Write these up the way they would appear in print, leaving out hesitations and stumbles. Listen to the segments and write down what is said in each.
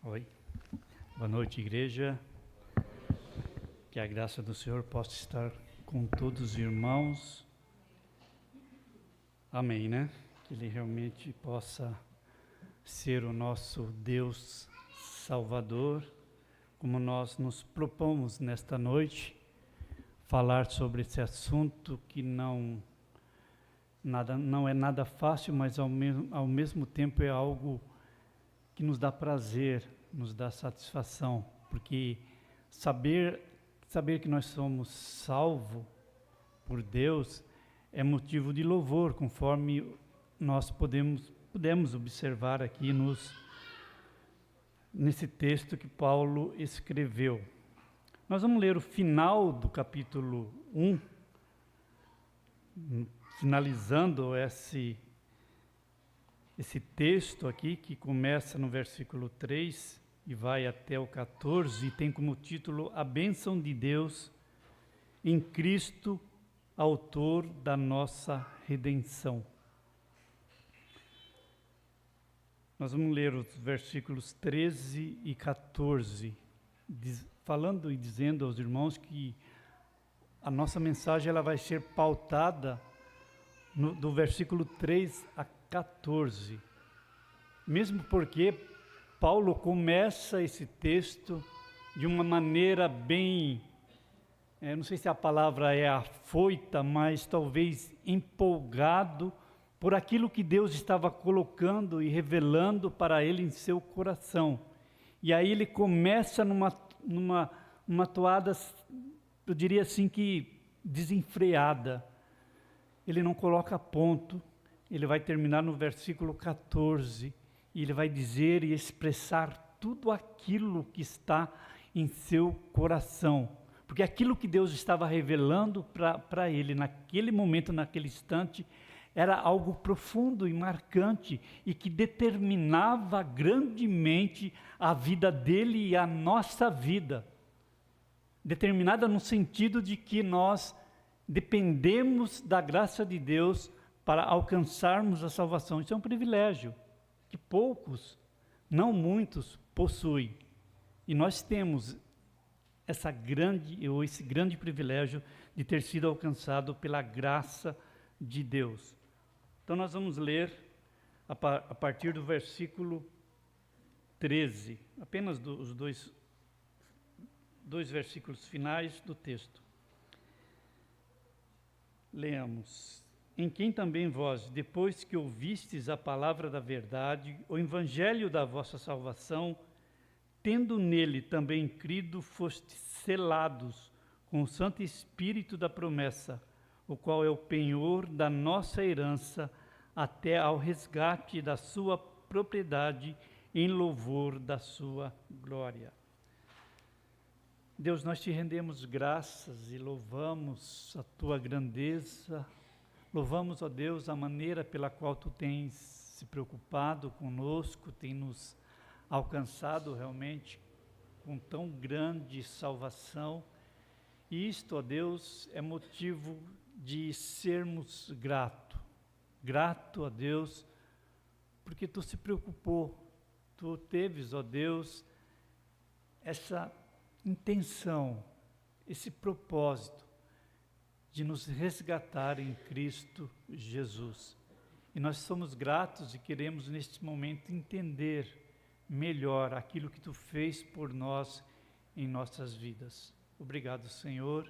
Oi, boa noite, igreja. Que a graça do Senhor possa estar com todos os irmãos. Amém, né? Que Ele realmente possa ser o nosso Deus Salvador, como nós nos propomos nesta noite, falar sobre esse assunto que não é nada fácil, mas ao mesmo tempo é algo que nos dá prazer, nos dá satisfação, porque saber que nós somos salvos por Deus é motivo de louvor, conforme nós podemos observar aqui nesse texto que Paulo escreveu. Nós vamos ler o final do capítulo 1, finalizando esse texto aqui, que começa no versículo 3 e vai até o 14, e tem como título A Bênção de Deus em Cristo, Autor da nossa redenção. Nós vamos ler os versículos 13 e 14, falando e dizendo aos irmãos que a nossa mensagem ela vai ser pautada do versículo 3 a 14, mesmo porque Paulo começa esse texto de uma maneira bem, não sei se a palavra é afoita, mas talvez empolgado por aquilo que Deus estava colocando e revelando para ele em seu coração. E aí ele começa numa toada, eu diria assim que desenfreada. Ele não coloca ponto. Ele vai terminar no versículo 14, e ele vai dizer e expressar tudo aquilo que está em seu coração. Porque aquilo que Deus estava revelando para ele naquele momento, naquele instante, era algo profundo e marcante, e que determinava grandemente a vida dele e a nossa vida. Determinada no sentido de que nós dependemos da graça de Deus para alcançarmos a salvação. Isso é um privilégio que poucos, não muitos, possuem. E nós temos esse grande privilégio de ter sido alcançado pela graça de Deus. Então nós vamos ler a partir do versículo 13, apenas os dois versículos finais do texto. Leamos. Em quem também vós, depois que ouvistes a palavra da verdade, o evangelho da vossa salvação, tendo nele também crido, fostes selados com o Santo Espírito da promessa, o qual é o penhor da nossa herança, até ao resgate da sua propriedade, em louvor da sua glória. Deus, nós te rendemos graças e louvamos a tua grandeza. Louvamos, ó Deus, a maneira pela qual Tu tens se preocupado conosco, tem nos alcançado realmente com tão grande salvação. E isto, ó Deus, é motivo de sermos grato a Deus, porque Tu se preocupou, Tu teves, ó Deus, essa intenção, esse propósito, de nos resgatar em Cristo Jesus. E nós somos gratos e queremos neste momento entender melhor aquilo que Tu fez por nós em nossas vidas. Obrigado, Senhor,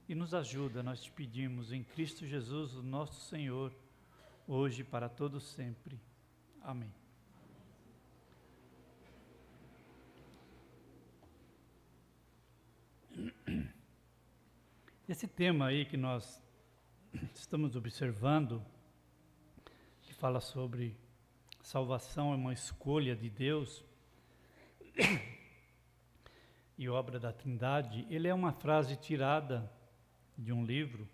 e nos ajuda, nós te pedimos em Cristo Jesus, o nosso Senhor, hoje e para todo sempre. Amém. Esse tema aí que nós estamos observando, que fala sobre salvação é uma escolha de Deus e obra da Trindade, ele é uma frase tirada de um livro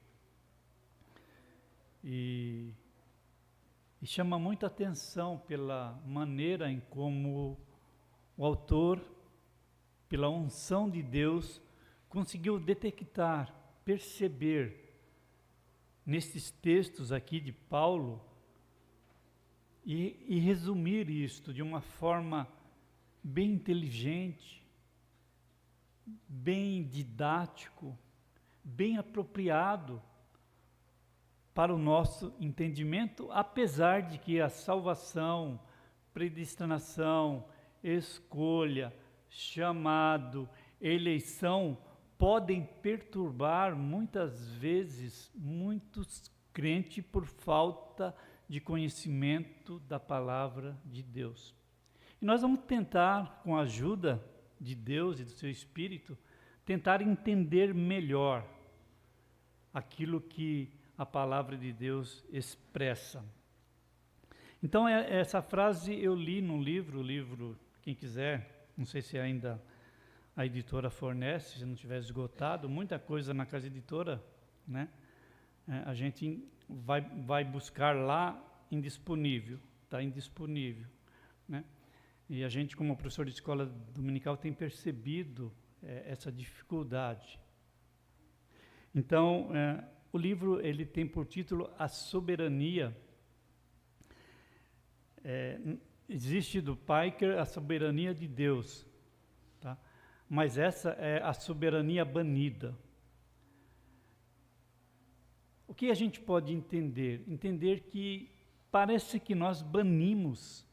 e chama muita atenção pela maneira em como o autor, pela unção de Deus, conseguiu detectar, perceber nestes textos aqui de Paulo e resumir isto de uma forma bem inteligente, bem didático, bem apropriado para o nosso entendimento, apesar de que a salvação, predestinação, escolha, chamado, eleição podem perturbar muitas vezes muitos crentes por falta de conhecimento da palavra de Deus. E nós vamos tentar, com a ajuda de Deus e do seu Espírito, tentar entender melhor aquilo que a palavra de Deus expressa. Então, essa frase eu li no livro, quem quiser, não sei se ainda a editora fornece, se não tiver esgotado, muita coisa na casa editora, né? A gente vai buscar lá indisponível, está indisponível, né? E a gente, como professor de escola dominical, tem percebido essa dificuldade. Então, o livro ele tem por título A Soberania. Existe do Piker a soberania de Deus, tá? Mas essa é a soberania banida. O que a gente pode entender? Entender que parece que nós banimos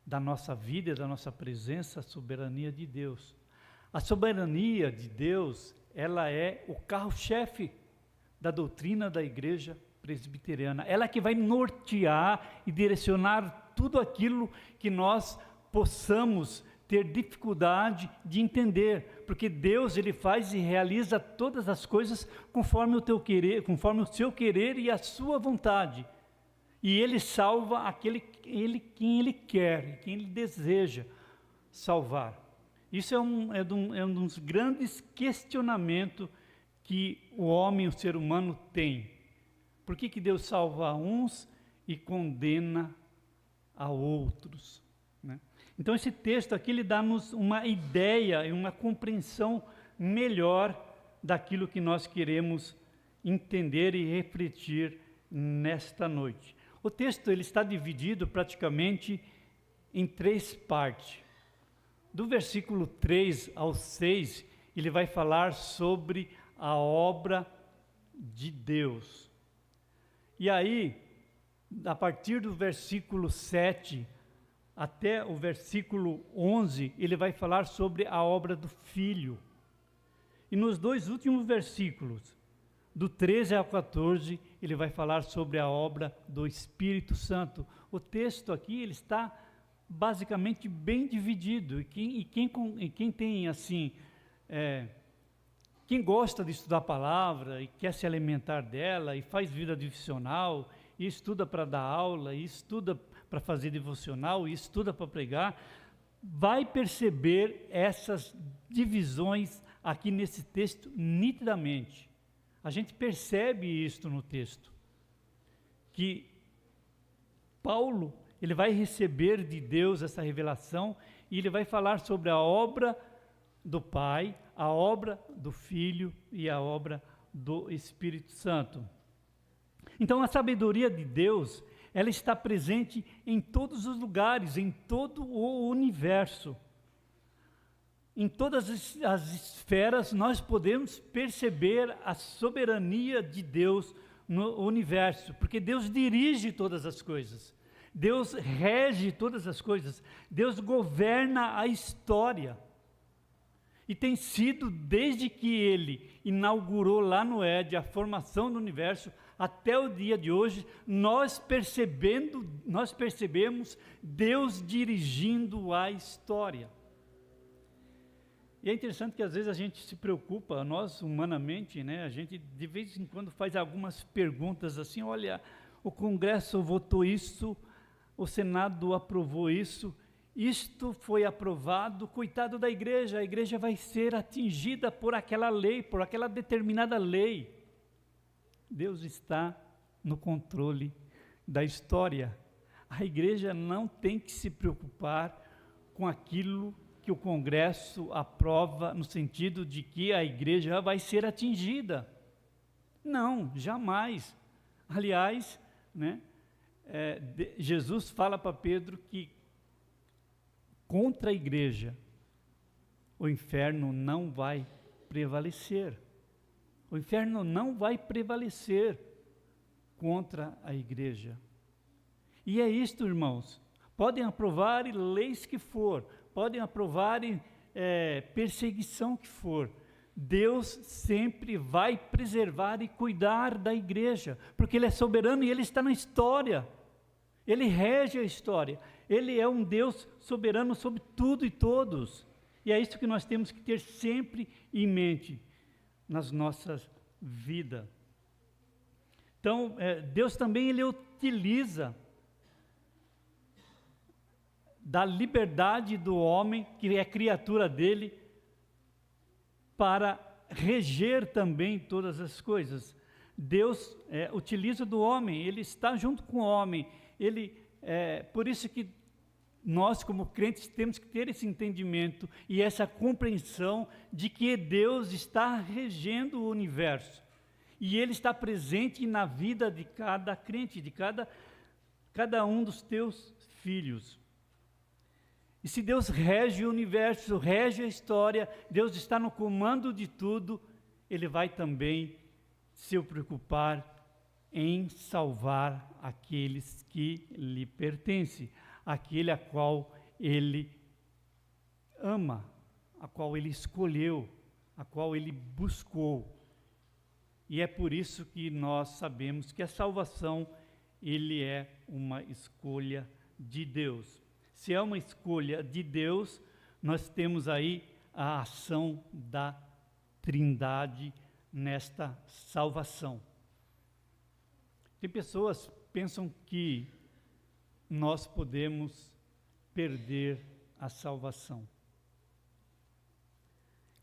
da nossa vida, da nossa presença, a soberania de Deus. A soberania de Deus, ela é o carro-chefe da doutrina da igreja presbiteriana. Ela que vai nortear e direcionar tudo aquilo que nós possamos ter dificuldade de entender, porque Deus ele faz e realiza todas as coisas conforme o teu querer, conforme o seu querer e a sua vontade. E ele salva quem ele quer, quem ele deseja salvar. Isso é um dos grandes questionamentos que o homem, o ser humano tem. Por que Deus salva uns e condena a outros, né? Então esse texto aqui ele dá-nos uma ideia e uma compreensão melhor daquilo que nós queremos entender e refletir nesta noite. O texto ele está dividido praticamente em 3 partes. Do versículo 3 ao 6, ele vai falar sobre a obra de Deus. E aí, a partir do versículo 7 até o versículo 11, ele vai falar sobre a obra do Filho. E nos 2 últimos versículos, do 13 ao 14, ele vai falar sobre a obra do Espírito Santo. O texto aqui ele está basicamente bem dividido. E quem tem assim, quem gosta de estudar a palavra e quer se alimentar dela e faz vida devocional, e estuda para dar aula, e estuda para fazer devocional, e estuda para pregar, vai perceber essas divisões aqui nesse texto nitidamente. A gente percebe isso no texto, que Paulo ele vai receber de Deus essa revelação e ele vai falar sobre a obra do Pai, a obra do Filho e a obra do Espírito Santo. Então a sabedoria de Deus, ela está presente em todos os lugares, em todo o universo. Em todas as esferas nós podemos perceber a soberania de Deus no universo, porque Deus dirige todas as coisas, Deus rege todas as coisas, Deus governa a história. E tem sido desde que Ele inaugurou lá no Éden a formação do universo, até o dia de hoje, nós percebemos Deus dirigindo a história. E é interessante que às vezes a gente se preocupa, nós humanamente, né, a gente de vez em quando faz algumas perguntas assim, olha, o Congresso votou isso, o Senado aprovou isso, isto foi aprovado, coitado da igreja, a igreja vai ser atingida por aquela lei, por aquela determinada lei. Deus está no controle da história. A igreja não tem que se preocupar com aquilo que o Congresso aprova, no sentido de que a igreja vai ser atingida. Não, jamais. Aliás, né, Jesus fala para Pedro que contra a igreja, o inferno não vai prevalecer. O inferno não vai prevalecer contra a igreja. E é isto, irmãos. Podem aprovar leis que for, podem aprovar perseguição que for, Deus sempre vai preservar e cuidar da igreja, porque Ele é soberano e Ele está na história, Ele rege a história, Ele é um Deus soberano sobre tudo e todos, e é isso que nós temos que ter sempre em mente nas nossas vidas. Então, Deus também Ele utiliza da liberdade do homem, que é criatura dele, para reger também todas as coisas. Deus utiliza do homem, Ele está junto com o homem, por isso que nós como crentes temos que ter esse entendimento e essa compreensão de que Deus está regendo o universo, e Ele está presente na vida de cada crente, de cada um dos teus filhos. E se Deus rege o universo, rege a história, Deus está no comando de tudo, Ele vai também se preocupar em salvar aqueles que lhe pertencem, aquele a qual Ele ama, a qual Ele escolheu, a qual Ele buscou. E é por isso que nós sabemos que a salvação, Ele é uma escolha de Deus. Se é uma escolha de Deus, nós temos aí a ação da Trindade nesta salvação. Tem pessoas que pensam que nós podemos perder a salvação.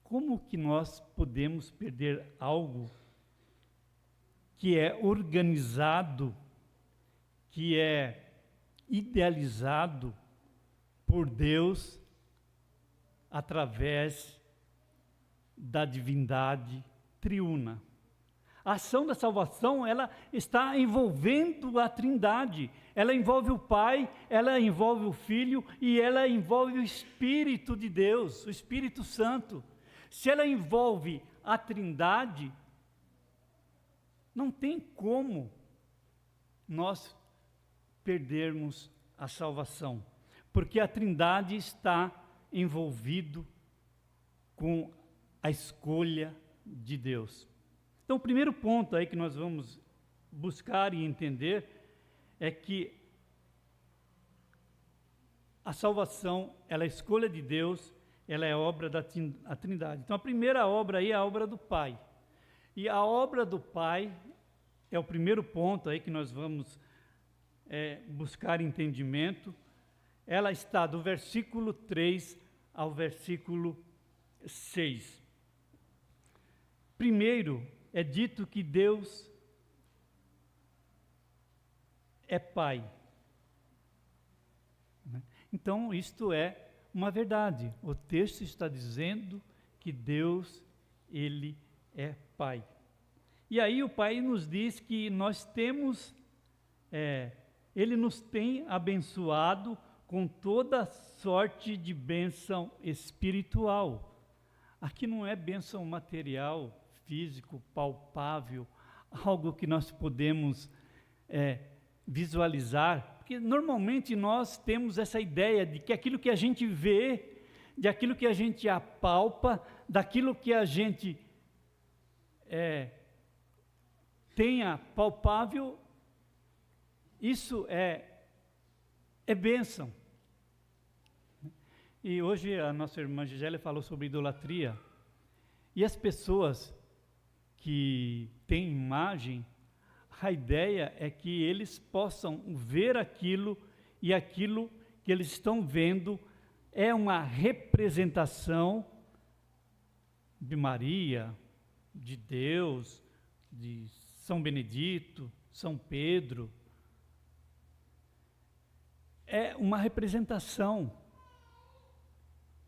Como que nós podemos perder algo que é organizado, que é idealizado por Deus através da divindade triuna? A ação da salvação, ela está envolvendo a Trindade, ela envolve o Pai, ela envolve o Filho e ela envolve o Espírito de Deus, o Espírito Santo. Se ela envolve a Trindade, não tem como nós perdermos a salvação, porque a Trindade está envolvido com a escolha de Deus. Então, o primeiro ponto aí que nós vamos buscar e entender é que a salvação, ela é escolha de Deus, ela é obra da Trindade. Então, a primeira obra aí é a obra do Pai. E a obra do Pai é o primeiro ponto aí que nós vamos buscar entendimento. Ela está do versículo 3 ao versículo 6. Primeiro, é dito que Deus é Pai. Então, isto é uma verdade. O texto está dizendo que Deus, Ele é Pai. E aí o Pai nos diz que nós temos, Ele nos tem abençoado com toda sorte de bênção espiritual. Aqui não é bênção material, físico, palpável, algo que nós podemos visualizar, porque normalmente nós temos essa ideia de que aquilo que a gente vê, de aquilo que a gente apalpa, daquilo que a gente tenha palpável, isso é bênção. E hoje a nossa irmã Gisele falou sobre idolatria, e as pessoas que têm imagem, a ideia é que eles possam ver aquilo, e aquilo que eles estão vendo é uma representação de Maria, de Deus, de São Benedito, São Pedro. É uma representação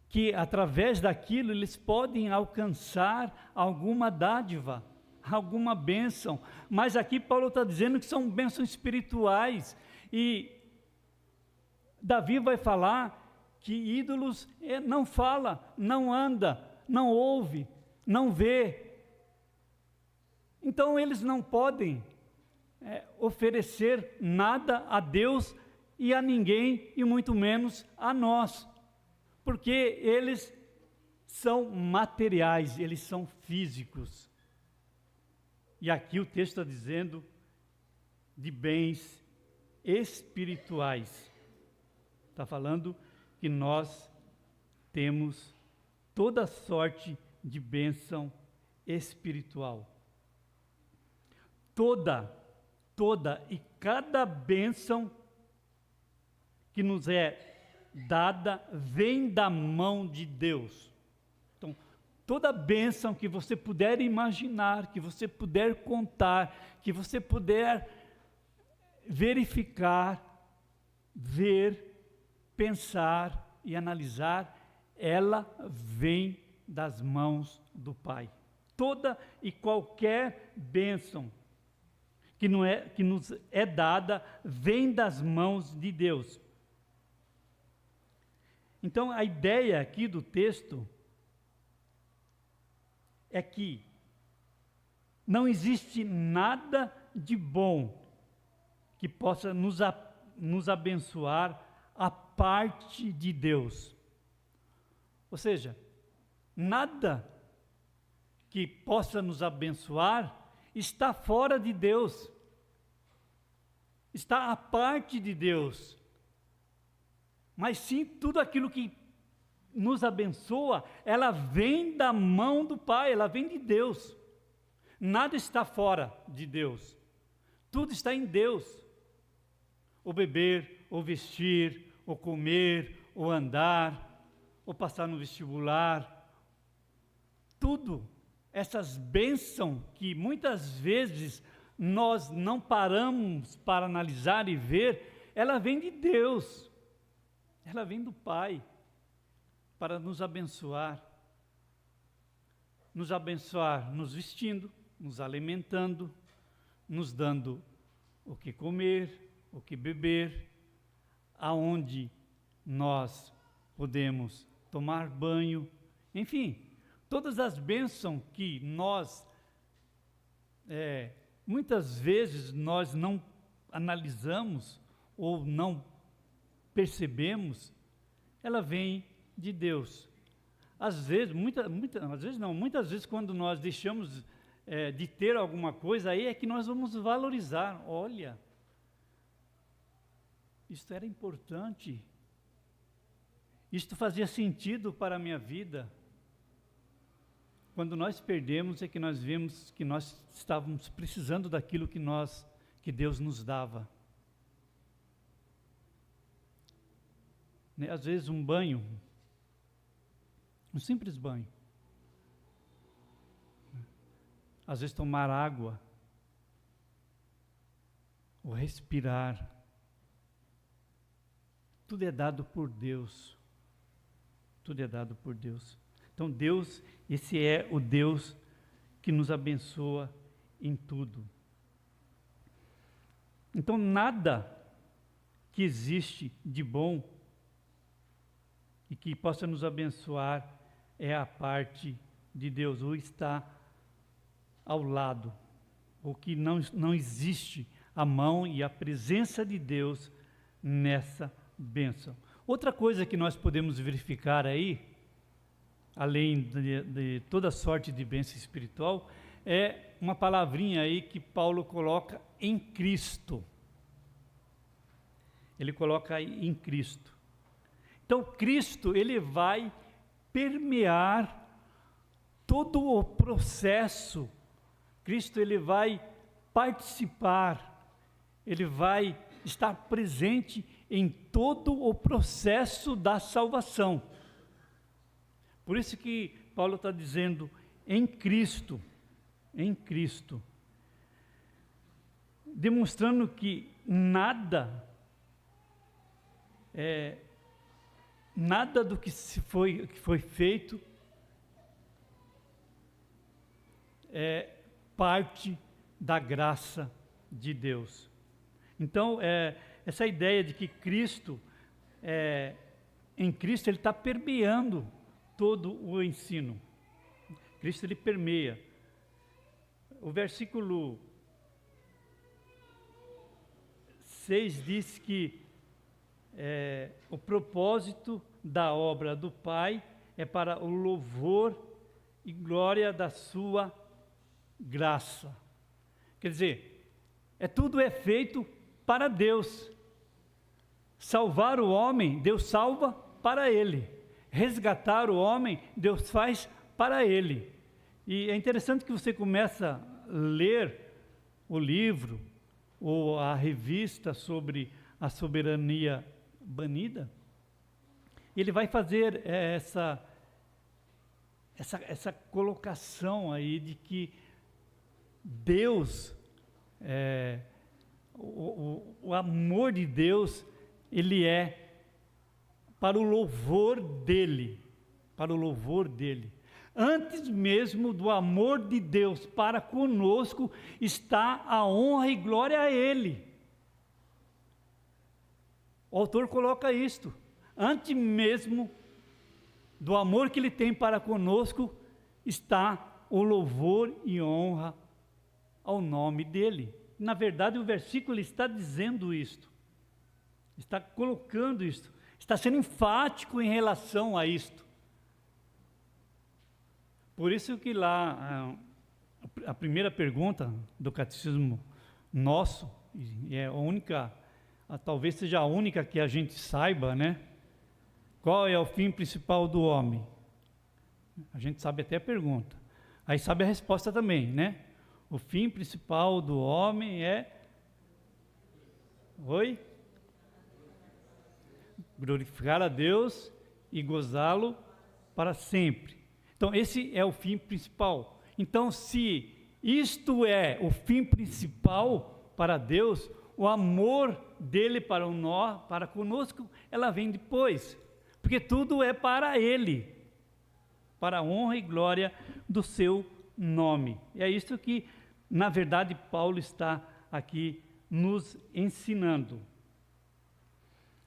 que através daquilo eles podem alcançar alguma dádiva, alguma bênção, mas aqui Paulo está dizendo que são bênçãos espirituais, e Davi vai falar que ídolos não fala, não anda, não ouve, não vê. Então eles não podem oferecer nada a Deus e a ninguém, e muito menos a nós, porque eles são materiais, eles são físicos. E aqui o texto está dizendo de bens espirituais. Está falando que nós temos toda sorte de bênção espiritual. Toda e cada bênção que nos é dada vem da mão de Deus. Então, toda bênção que você puder imaginar, que você puder contar, que você puder verificar, ver, pensar e analisar, ela vem das mãos do Pai. Toda e qualquer bênção que nos é dada vem das mãos de Deus. Então, a ideia aqui do texto é que não existe nada de bom que possa nos abençoar a parte de Deus. Ou seja, nada que possa nos abençoar está fora de Deus, está à parte de Deus. Mas sim, tudo aquilo que nos abençoa, ela vem da mão do Pai, ela vem de Deus. Nada está fora de Deus, tudo está em Deus. O beber, o vestir, o comer, o andar, o passar no vestibular, tudo, essas bênçãos que muitas vezes nós não paramos para analisar e ver, ela vem de Deus, ela vem do Pai, para nos abençoar nos vestindo, nos alimentando, nos dando o que comer, o que beber, aonde nós podemos tomar banho, enfim, todas as bênçãos que nós, muitas vezes nós não analisamos ou não percebemos, ela vem de Deus. Às vezes, muitas vezes quando nós deixamos de ter alguma coisa, aí é que nós vamos valorizar. Olha, isto era importante, isto fazia sentido para a minha vida. Quando nós perdemos é que nós vemos que nós estávamos precisando daquilo que Deus nos dava. Às vezes um banho, um simples banho. Às vezes tomar água, ou respirar, tudo é dado por Deus. Tudo é dado por Deus. Então Deus, esse é o Deus que nos abençoa em tudo. Então nada que existe de bom e que possa nos abençoar é a parte de Deus, ou está ao lado, ou que não existe a mão e a presença de Deus nessa bênção. Outra coisa que nós podemos verificar aí, além de toda sorte de bênção espiritual, é uma palavrinha aí que Paulo coloca em Cristo. Ele coloca aí em Cristo. Então, Cristo, ele vai permear todo o processo. Cristo, ele vai participar, ele vai estar presente em todo o processo da salvação. Por isso que Paulo está dizendo, em Cristo, demonstrando que nada do que foi feito é parte da graça de Deus. Então, essa ideia de que Cristo em Cristo, ele está permeando todo o ensino. Cristo, ele permeia. O versículo 6 diz que o propósito da obra do Pai é para o louvor e glória da sua graça. Quer dizer, tudo é feito para Deus. Salvar o homem, Deus salva para ele. Resgatar o homem, Deus faz para ele. E é interessante que você começa a ler o livro ou a revista sobre a soberania banida. Ele vai fazer essa colocação aí de que Deus, o amor de Deus, ele é para o louvor dele, para o louvor dele. Antes mesmo do amor de Deus para conosco, está a honra e glória a ele. O autor coloca isto. Antes mesmo do amor que ele tem para conosco, está o louvor e honra ao nome dele. Na verdade, o versículo está dizendo isto. Está colocando isto. Está sendo enfático em relação a isto. Por isso que lá, a primeira pergunta do catecismo nosso, e é a única, talvez seja a única que a gente saiba, né? Qual é o fim principal do homem? A gente sabe até a pergunta. Aí sabe a resposta também, né? O fim principal do homem é... Oi? Glorificar a Deus e gozá-lo para sempre. Então, esse é o fim principal. Então, se isto é o fim principal para Deus, o amor dele para conosco, ela vem depois. Porque tudo é para ele, para a honra e glória do seu nome. E é isso que, na verdade, Paulo está aqui nos ensinando.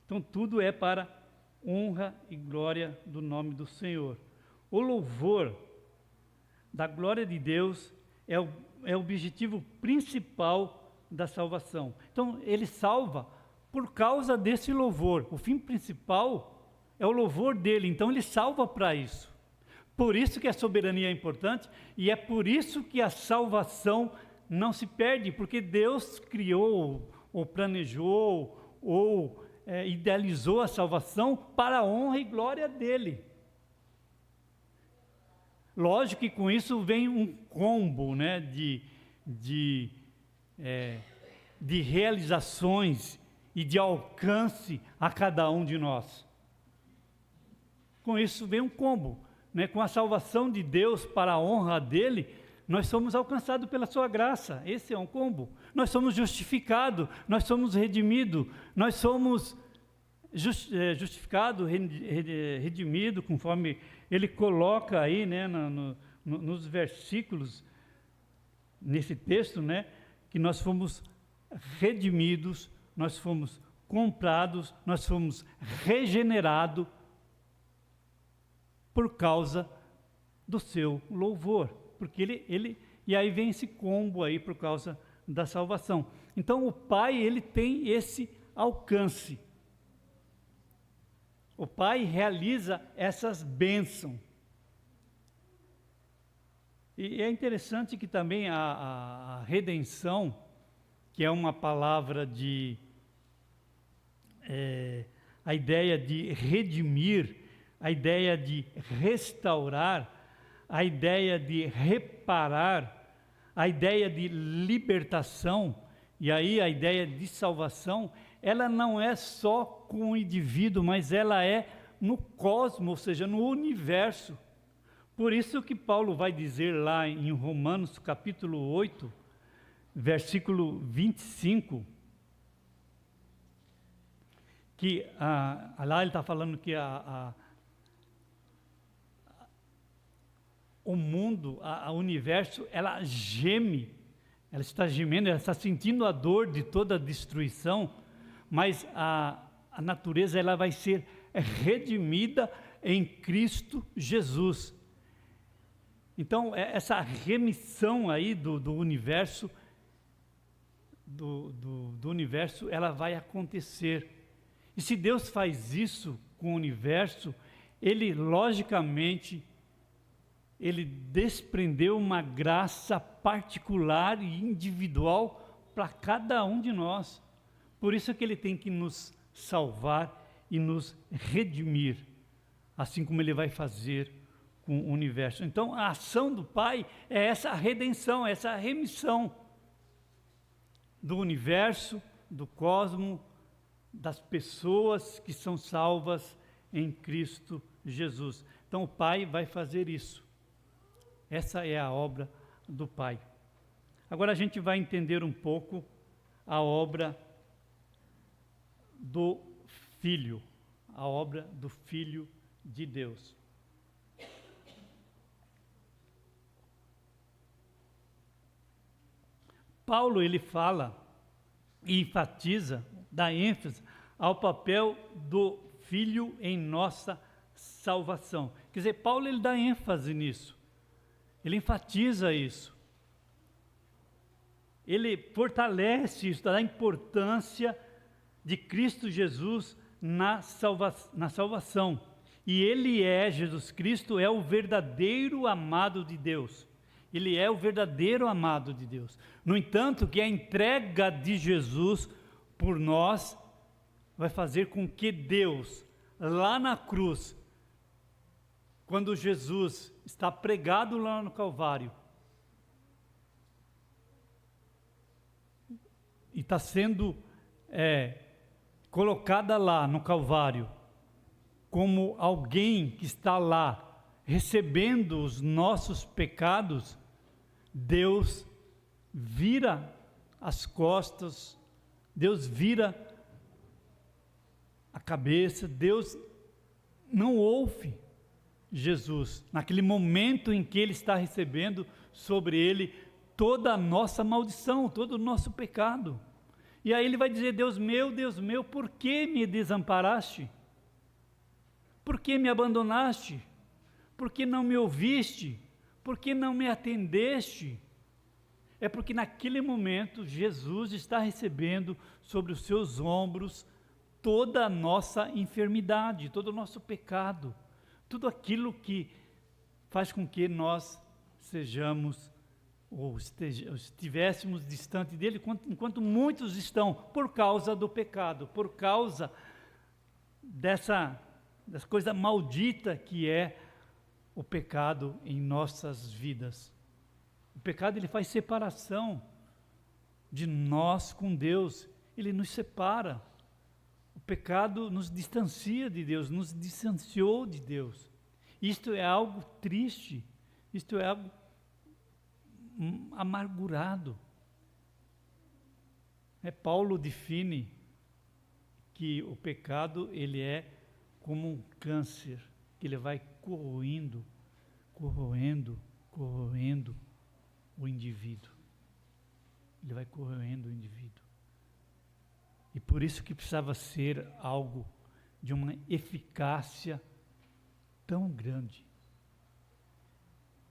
Então, tudo é para honra e glória do nome do Senhor. O louvor da glória de Deus é o objetivo principal da salvação. Então, ele salva por causa desse louvor. O fim principal é o louvor dele, então ele salva para isso. Por isso que a soberania é importante e é por isso que a salvação não se perde, porque Deus criou, ou planejou, ou idealizou a salvação para a honra e glória dele. Lógico que com isso vem um combo, né, de realizações e de alcance a cada um de nós. Com isso vem um combo, né, com a salvação de Deus para a honra dele, nós somos alcançados pela sua graça. Esse é um combo. Nós somos justificados, nós somos redimidos, nós somos justificados, redimidos, conforme ele coloca aí, né, nos versículos, nesse texto, né, que nós fomos redimidos, nós fomos comprados, nós fomos regenerados por causa do seu louvor, porque e aí vem esse combo aí por causa da salvação. Então o Pai, ele tem esse alcance. O Pai realiza essas bênçãos. E é interessante que também a redenção, que é uma palavra a ideia de redimir, a ideia de restaurar, a ideia de reparar, a ideia de libertação, e aí a ideia de salvação, ela não é só com o indivíduo, mas ela é no cosmos, ou seja, no universo. Por isso que Paulo vai dizer lá em Romanos capítulo 8, versículo 25, que lá ele está falando que o mundo, o universo, ela geme, ela está gemendo, ela está sentindo a dor de toda a destruição, mas a natureza ela vai ser redimida em Cristo Jesus. Então, essa remissão aí do universo, do universo, ela vai acontecer. E se Deus faz isso com o universo, Ele, logicamente, Ele desprendeu uma graça particular e individual para cada um de nós. Por isso que Ele tem que nos salvar e nos redimir, assim como Ele vai fazer com o universo. Então, a ação do Pai é essa redenção, essa remissão do universo, do cosmos, das pessoas que são salvas em Cristo Jesus. Então, o Pai vai fazer isso. Essa é a obra do Pai. Agora a gente vai entender um pouco a obra do Filho, a obra do Filho de Deus. Paulo, ele fala e enfatiza, dá ênfase ao papel do Filho em nossa salvação. Quer dizer, Paulo, ele dá ênfase nisso, ele enfatiza isso, ele fortalece isso, dá importância de Cristo Jesus na salvação. E ele Jesus Cristo é o verdadeiro amado de Deus. Ele é o verdadeiro amado de Deus. No entanto, que a entrega de Jesus por nós vai fazer com que Deus, lá na cruz, quando Jesus está pregado lá no Calvário, e está sendo colocada lá no Calvário, como alguém que está lá recebendo os nossos pecados, Deus vira as costas, Deus vira a cabeça, Deus não ouve Jesus, naquele momento em que Ele está recebendo sobre Ele toda a nossa maldição, todo o nosso pecado. E aí Ele vai dizer: Deus meu, por que me desamparaste? Por que me abandonaste? Por que não me ouviste? Por que não me atendeste? É porque naquele momento Jesus está recebendo sobre os seus ombros toda a nossa enfermidade, todo o nosso pecado, tudo aquilo que faz com que nós sejamos ou estivéssemos distante dele, enquanto muitos estão por causa do pecado, por causa dessa coisa maldita que é o pecado em nossas vidas. O pecado, ele faz separação de nós com Deus, ele nos separa. O pecado nos distancia de Deus, nos distanciou de Deus. Isto é algo triste, isto é algo amargurado. Paulo define que o pecado, ele é como um câncer, que ele vai corroendo o indivíduo. Ele vai corroendo o indivíduo. E por isso que precisava ser algo de uma eficácia tão grande.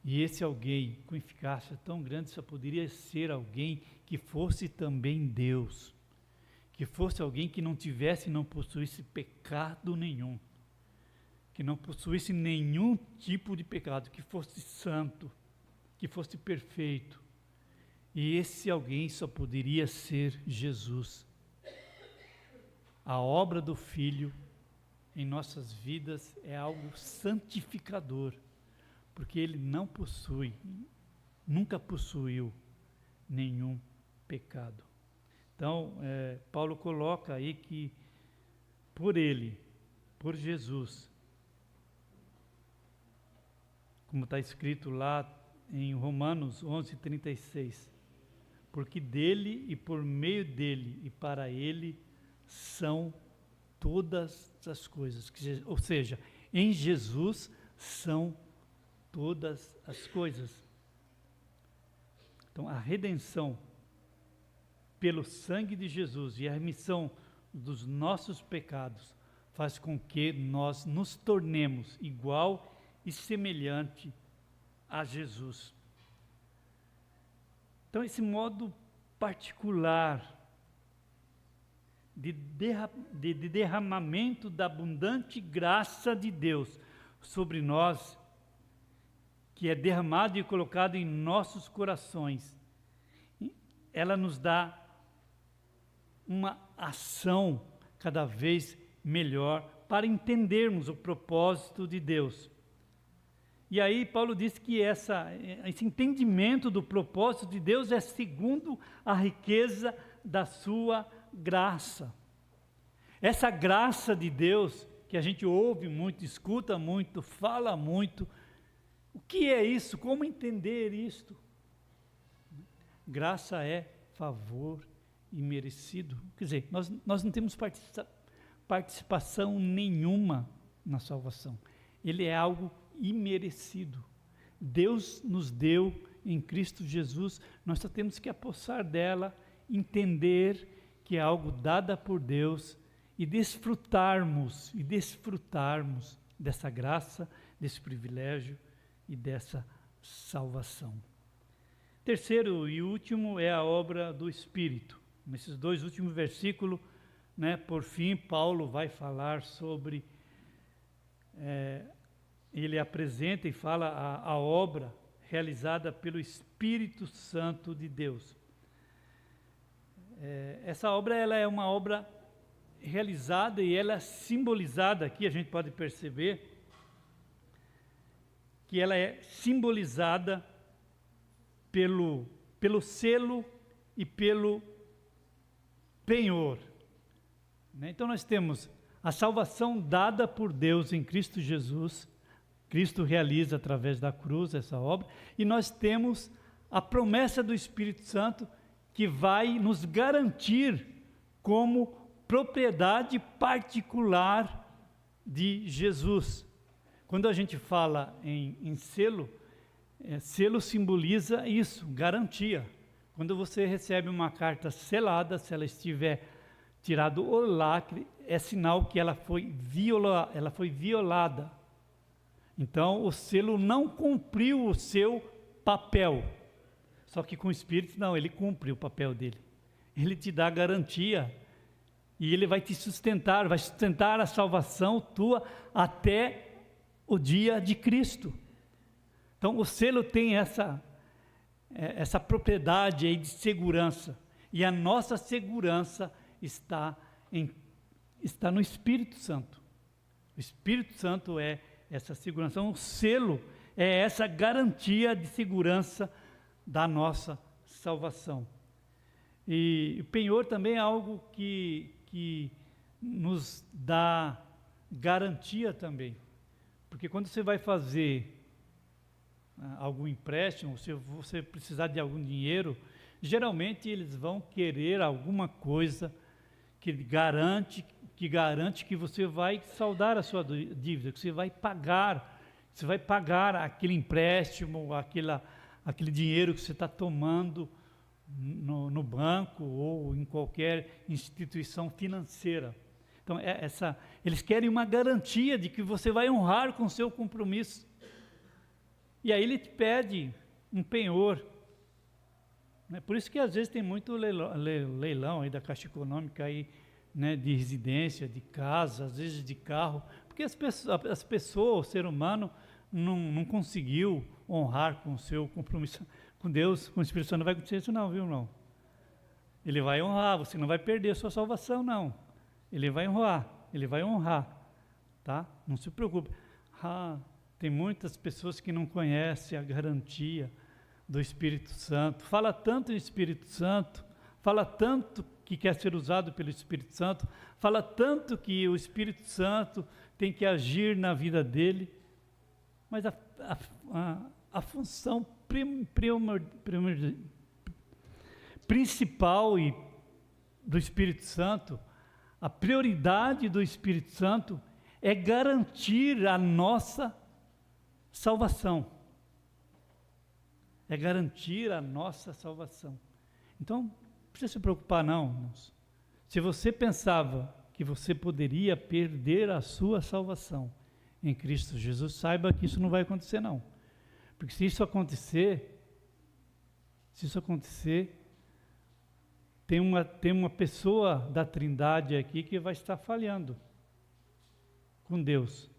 E esse alguém com eficácia tão grande só poderia ser alguém que fosse também Deus, que fosse alguém que não tivesse, não possuísse pecado nenhum, que não possuísse nenhum tipo de pecado, que fosse santo, que fosse perfeito. E esse alguém só poderia ser Jesus. A obra do Filho em nossas vidas é algo santificador, porque ele não possui, nunca possuiu nenhum pecado. Então, Paulo coloca aí que por ele, por Jesus, como está escrito lá em Romanos 11:36, porque dele e por meio dele e para ele são todas as coisas, ou seja, em Jesus são todas as coisas. Então, a redenção pelo sangue de Jesus e a remissão dos nossos pecados faz com que nós nos tornemos igual e semelhante a Jesus. Então, esse modo particular de derramamento da abundante graça de Deus sobre nós, que é derramado e colocado em nossos corações, ela nos dá uma ação cada vez melhor para entendermos o propósito de Deus. E aí Paulo diz que esse entendimento do propósito de Deus é segundo a riqueza da sua graça. Essa graça de Deus, que a gente ouve muito, escuta muito, fala muito, o que é isso? Como entender isto? Graça é favor imerecido. Quer dizer, nós não temos participação nenhuma na salvação. Ele é algo imerecido. Deus nos deu em Cristo Jesus, nós só temos que apossar dela, entender que é algo dada por Deus e desfrutarmos dessa graça, desse privilégio e dessa salvação. Terceiro e último é a obra do Espírito. Nesses dois últimos versículos, por fim, Paulo vai falar sobre, ele apresenta e fala a obra realizada pelo Espírito Santo de Deus. Essa obra ela é uma obra realizada e ela é simbolizada aqui, a gente pode perceber que ela é simbolizada pelo selo e pelo penhor. Então nós temos a salvação dada por Deus em Cristo Jesus, Cristo realiza através da cruz essa obra, e nós temos a promessa do Espírito Santo que vai nos garantir como propriedade particular de Jesus. Quando a gente fala em selo, selo simboliza isso, garantia. Quando você recebe uma carta selada, se ela estiver tirado o lacre, é sinal que ela foi violada. Então, o selo não cumpriu o seu papel. Só que com o Espírito, não, ele cumpre o papel dele. Ele te dá garantia e ele vai te sustentar, vai sustentar a salvação tua até o dia de Cristo. Então, o selo tem essa propriedade aí de segurança. E a nossa segurança está no Espírito Santo. O Espírito Santo é essa segurança. Então, o selo é essa garantia de segurança da nossa salvação. E o penhor também é algo que nos dá garantia também. Porque quando você vai fazer algum empréstimo, se você precisar de algum dinheiro, geralmente eles vão querer alguma coisa que garante que você vai saldar a sua dívida, que você vai pagar aquele empréstimo, aquele dinheiro que você está tomando no banco ou em qualquer instituição financeira. Então, eles querem uma garantia de que você vai honrar com o seu compromisso. E aí ele te pede um penhor. Por isso que às vezes tem muito leilão aí da Caixa Econômica aí, de residência, de casa, às vezes de carro, porque as pessoas, o ser humano, não conseguiu honrar com o seu compromisso com Deus, com o Espírito Santo. Não vai acontecer isso não, viu, irmão? Ele vai honrar, você não vai perder a sua salvação, não. Ele vai honrar, tá? Não se preocupe. Tem muitas pessoas que não conhecem a garantia do Espírito Santo. Fala tanto em Espírito Santo, fala tanto que quer ser usado pelo Espírito Santo, fala tanto que o Espírito Santo tem que agir na vida dele, mas a função principal do Espírito Santo, a prioridade do Espírito Santo é garantir a nossa salvação. É garantir a nossa salvação. Então, não precisa se preocupar não, irmãos. Se você pensava que você poderia perder a sua salvação em Cristo Jesus, saiba que isso não vai acontecer não. Porque se isso acontecer, tem uma pessoa da Trindade aqui que vai estar falhando com Deus.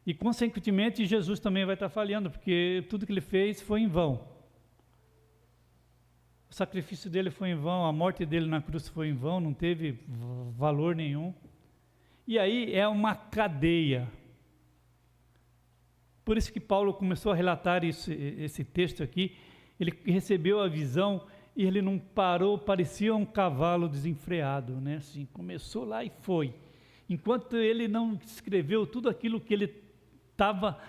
E, consequentemente, Jesus também vai estar falhando, porque tudo que ele fez foi em vão. O sacrifício dele foi em vão, a morte dele na cruz foi em vão, não teve valor nenhum. E aí é uma cadeia. Por isso que Paulo começou a relatar esse texto aqui. Ele recebeu a visão e ele não parou, parecia um cavalo desenfreado, né? Assim, começou lá e foi. Enquanto ele não escreveu tudo aquilo que ele estava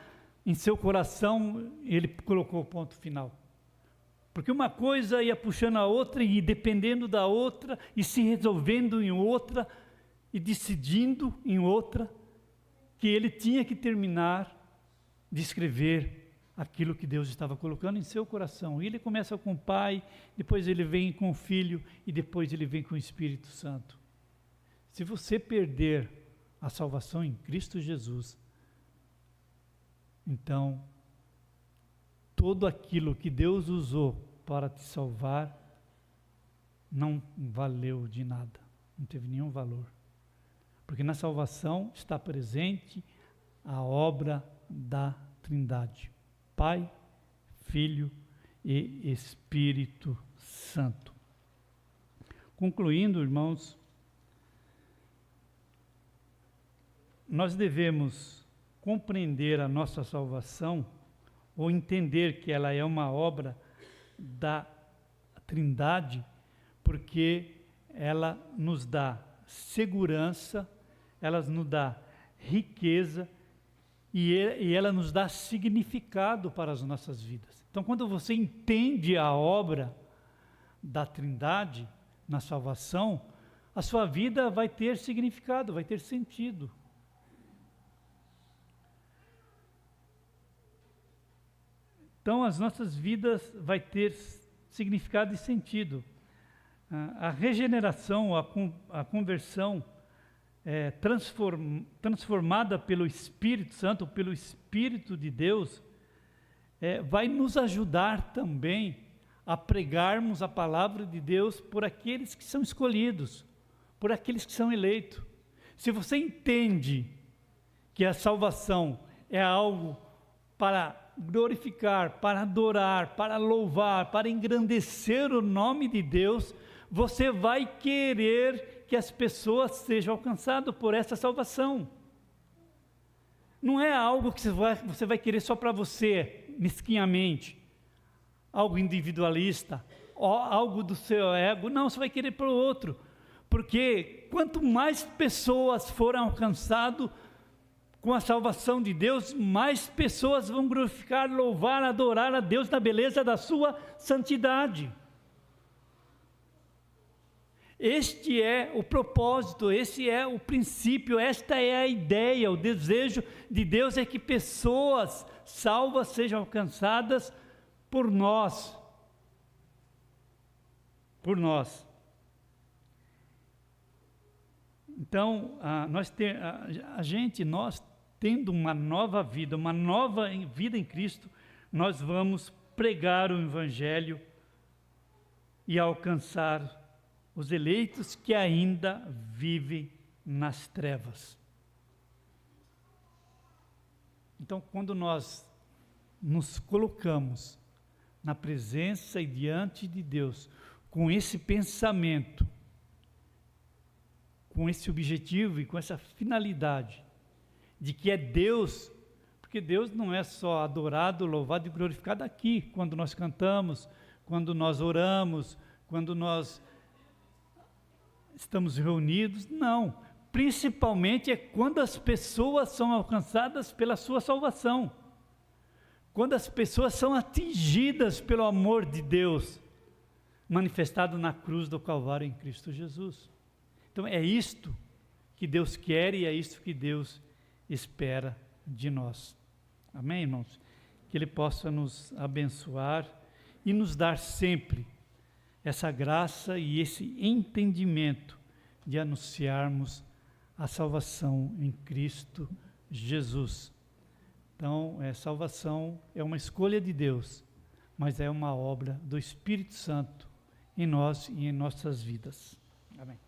em seu coração, ele colocou o ponto final. Porque uma coisa ia puxando a outra e dependendo da outra e se resolvendo em outra e decidindo em outra, que ele tinha que terminar de escrever aquilo que Deus estava colocando em seu coração. E ele começa com o Pai, depois ele vem com o Filho e depois ele vem com o Espírito Santo. Se você perder a salvação em Cristo Jesus, então tudo aquilo que Deus usou para te salvar não valeu de nada, não teve nenhum valor. Porque na salvação está presente a obra da Trindade, Pai, Filho e Espírito Santo. Concluindo, irmãos, nós devemos compreender a nossa salvação ou entender que ela é uma obra da Trindade, porque ela nos dá segurança, ela nos dá riqueza e ela nos dá significado para as nossas vidas. Então, quando você entende a obra da Trindade na salvação, a sua vida vai ter significado, vai ter sentido. Então, as nossas vidas vai ter significado e sentido. A regeneração, a conversão transformada pelo Espírito Santo, pelo Espírito de Deus, vai nos ajudar também a pregarmos a palavra de Deus por aqueles que são escolhidos, por aqueles que são eleitos. Se você entende que a salvação é algo para glorificar, para adorar, para louvar, para engrandecer o nome de Deus, você vai querer que as pessoas sejam alcançadas por essa salvação. Não é algo que você vai querer só para você, mesquinhamente, algo individualista, algo do seu ego. Não, você vai querer para o outro, porque quanto mais pessoas forem alcançadas com a salvação de Deus, mais pessoas vão glorificar, louvar, adorar a Deus na beleza da sua santidade. Este é o propósito, esse é o princípio, esta é a ideia, o desejo de Deus é que pessoas salvas sejam alcançadas por nós. Por nós. Então, nós tendo uma nova vida em Cristo, nós vamos pregar o Evangelho e alcançar os eleitos que ainda vivem nas trevas. Então, quando nós nos colocamos na presença e diante de Deus, com esse pensamento, com esse objetivo e com essa finalidade, de que é Deus, porque Deus não é só adorado, louvado e glorificado aqui, quando nós cantamos, quando nós oramos, quando nós estamos reunidos, não. Principalmente é quando as pessoas são alcançadas pela sua salvação, quando as pessoas são atingidas pelo amor de Deus, manifestado na cruz do Calvário em Cristo Jesus. Então é isto que Deus quer e é isto que Deus espera de nós. Amém, irmãos? Que Ele possa nos abençoar e nos dar sempre essa graça e esse entendimento de anunciarmos a salvação em Cristo Jesus. Então, salvação é uma escolha de Deus, mas é uma obra do Espírito Santo em nós e em nossas vidas. Amém.